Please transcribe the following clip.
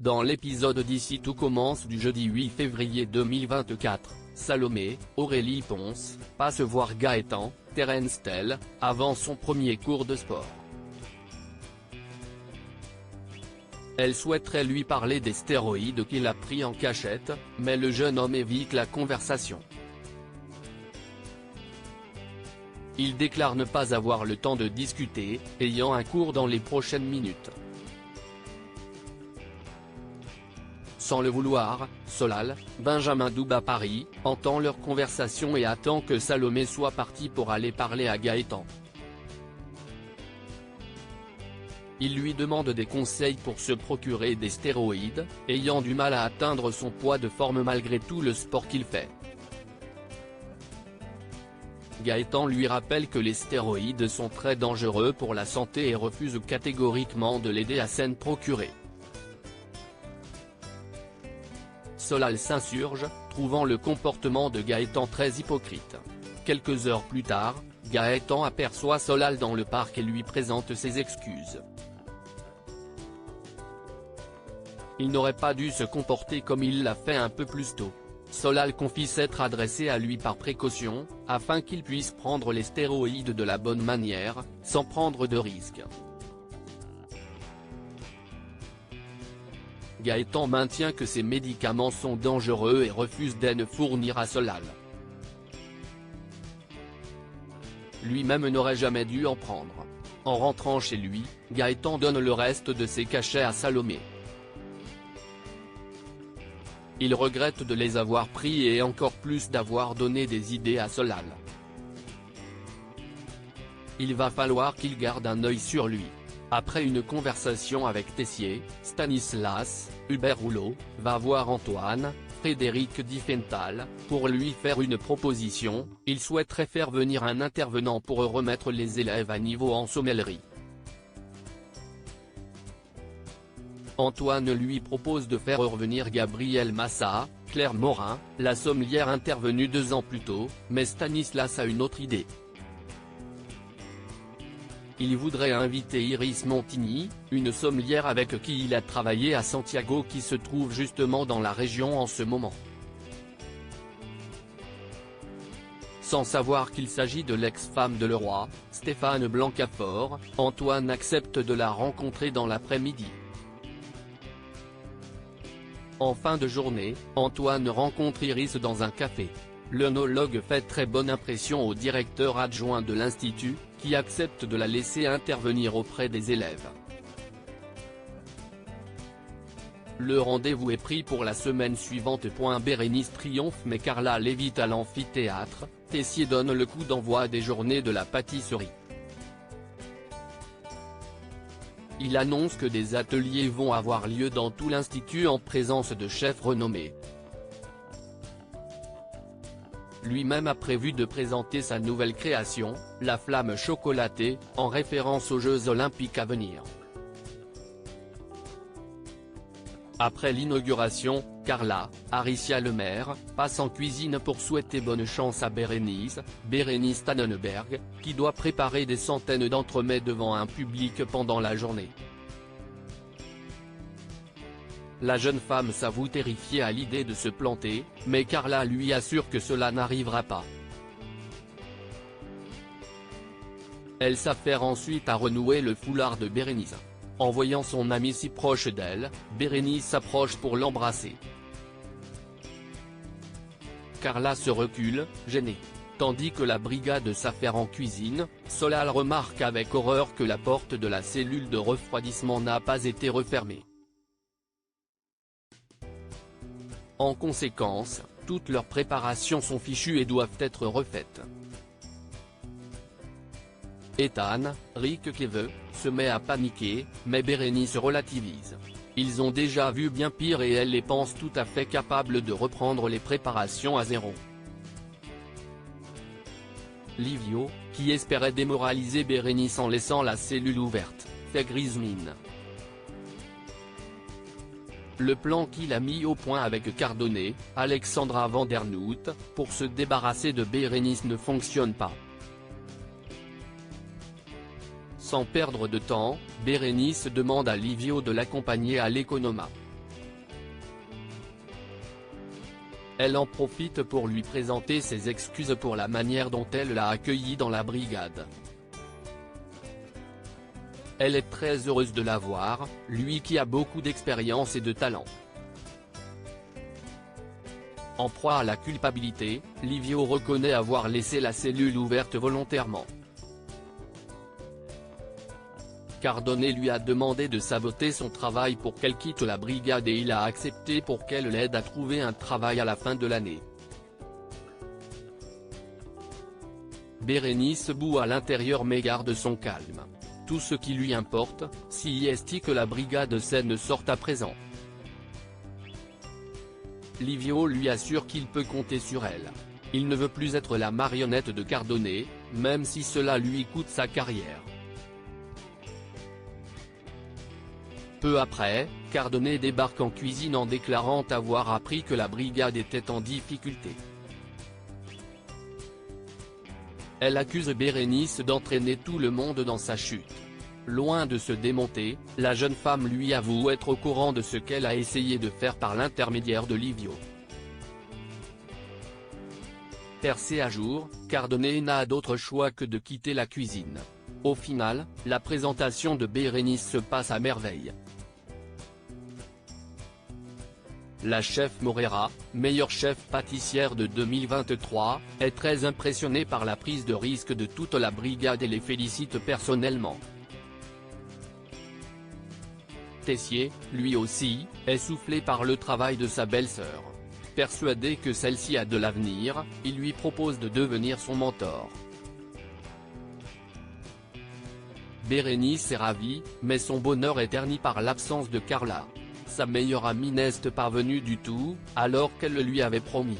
Dans l'épisode d'Ici tout commence du jeudi 8 février 2024, Salomé, Aurélie Ponce, passe voir Gaëtan, Terence Tell, avant son premier cours de sport. Elle souhaiterait lui parler des stéroïdes qu'il a pris en cachette, mais le jeune homme évite la conversation. Il déclare ne pas avoir le temps de discuter, ayant un cours dans les prochaines minutes. Sans le vouloir, Solal, Benjamin Douba Paris, entend leur conversation et attend que Salomé soit partie pour aller parler à Gaëtan. Il lui demande des conseils pour se procurer des stéroïdes, ayant du mal à atteindre son poids de forme malgré tout le sport qu'il fait. Gaëtan lui rappelle que les stéroïdes sont très dangereux pour la santé et refuse catégoriquement de l'aider à s'en procurer. Solal s'insurge, trouvant le comportement de Gaëtan très hypocrite. Quelques heures plus tard, Gaëtan aperçoit Solal dans le parc et lui présente ses excuses. Il n'aurait pas dû se comporter comme il l'a fait un peu plus tôt. Solal confie s'être adressé à lui par précaution, afin qu'il puisse prendre les stéroïdes de la bonne manière, sans prendre de risques. Gaëtan maintient que ces médicaments sont dangereux et refuse d'en fournir à Solal. Lui-même n'aurait jamais dû en prendre. En rentrant chez lui, Gaëtan donne le reste de ses cachets à Salomé. Il regrette de les avoir pris et encore plus d'avoir donné des idées à Solal. Il va falloir qu'il garde un œil sur lui. Après une conversation avec Tessier, Stanislas, Hubert Rouleau, va voir Antoine, Frédéric Diffenthal, pour lui faire une proposition. Il souhaiterait faire venir un intervenant pour remettre les élèves à niveau en sommellerie. Antoine lui propose de faire revenir Gabriel Massa, Claire Morin, la sommelière intervenue 2 ans plus tôt, mais Stanislas a une autre idée. Il voudrait inviter Iris Montigny, une sommelière avec qui il a travaillé à Santiago qui se trouve justement dans la région en ce moment. Sans savoir qu'il s'agit de l'ex-femme de Leroy, Stéphane Blancafort, Antoine accepte de la rencontrer dans l'après-midi. En fin de journée, Antoine rencontre Iris dans un café. L'œnologue fait très bonne impression au directeur adjoint de l'Institut, qui accepte de la laisser intervenir auprès des élèves. Le rendez-vous est pris pour la semaine suivante. Bérénice triomphe mais Carla l'évite à l'amphithéâtre. Tessier donne le coup d'envoi des journées de la pâtisserie. Il annonce que des ateliers vont avoir lieu dans tout l'Institut en présence de chefs renommés. Lui-même a prévu de présenter sa nouvelle création, la flamme chocolatée, en référence aux Jeux Olympiques à venir. Après l'inauguration, Carla, Aricia Lemaire, passe en cuisine pour souhaiter bonne chance à Bérénice Tannenberg, qui doit préparer des centaines d'entremets devant un public pendant la journée. La jeune femme s'avoue terrifiée à l'idée de se planter, mais Carla lui assure que cela n'arrivera pas. Elle s'affaire ensuite à renouer le foulard de Bérénice. En voyant son amie si proche d'elle, Bérénice s'approche pour l'embrasser. Carla se recule, gênée. Tandis que la brigade s'affaire en cuisine, Solal remarque avec horreur que la porte de la cellule de refroidissement n'a pas été refermée. En conséquence, toutes leurs préparations sont fichues et doivent être refaites. Ethan, Rick Keve, se met à paniquer, mais Bérénice relativise. Ils ont déjà vu bien pire et elle les pense tout à fait capables de reprendre les préparations à zéro. Livio, qui espérait démoraliser Bérénice en laissant la cellule ouverte, fait grise mine. Le plan qu'il a mis au point avec Cardonnet, Alexandra Vandernoot, pour se débarrasser de Bérénice ne fonctionne pas. Sans perdre de temps, Bérénice demande à Livio de l'accompagner à l'Economa. Elle en profite pour lui présenter ses excuses pour la manière dont elle l'a accueilli dans la brigade. Elle est très heureuse de l'avoir, lui qui a beaucoup d'expérience et de talent. En proie à la culpabilité, Livio reconnaît avoir laissé la cellule ouverte volontairement. Cardone lui a demandé de saboter son travail pour qu'elle quitte la brigade et il a accepté pour qu'elle l'aide à trouver un travail à la fin de l'année. Bérénice bout à l'intérieur mais garde son calme. Tout ce qui lui importe, c'est que la brigade saine sorte à présent. Livio lui assure qu'il peut compter sur elle. Il ne veut plus être la marionnette de Cardone, même si cela lui coûte sa carrière. Peu après, Cardone débarque en cuisine en déclarant avoir appris que la brigade était en difficulté. Elle accuse Bérénice d'entraîner tout le monde dans sa chute. Loin de se démonter, la jeune femme lui avoue être au courant de ce qu'elle a essayé de faire par l'intermédiaire de Livio. Percé à jour, Cardone n'a d'autre choix que de quitter la cuisine. Au final, la présentation de Bérénice se passe à merveille. La chef Morera, meilleure chef pâtissière de 2023, est très impressionnée par la prise de risque de toute la brigade et les félicite personnellement. Tessier, lui aussi, est soufflé par le travail de sa belle-sœur. Persuadé que celle-ci a de l'avenir, il lui propose de devenir son mentor. Bérénice est ravie, mais son bonheur est terni par l'absence de Carla. Sa meilleure amie n'est parvenue du tout, alors qu'elle le lui avait promis.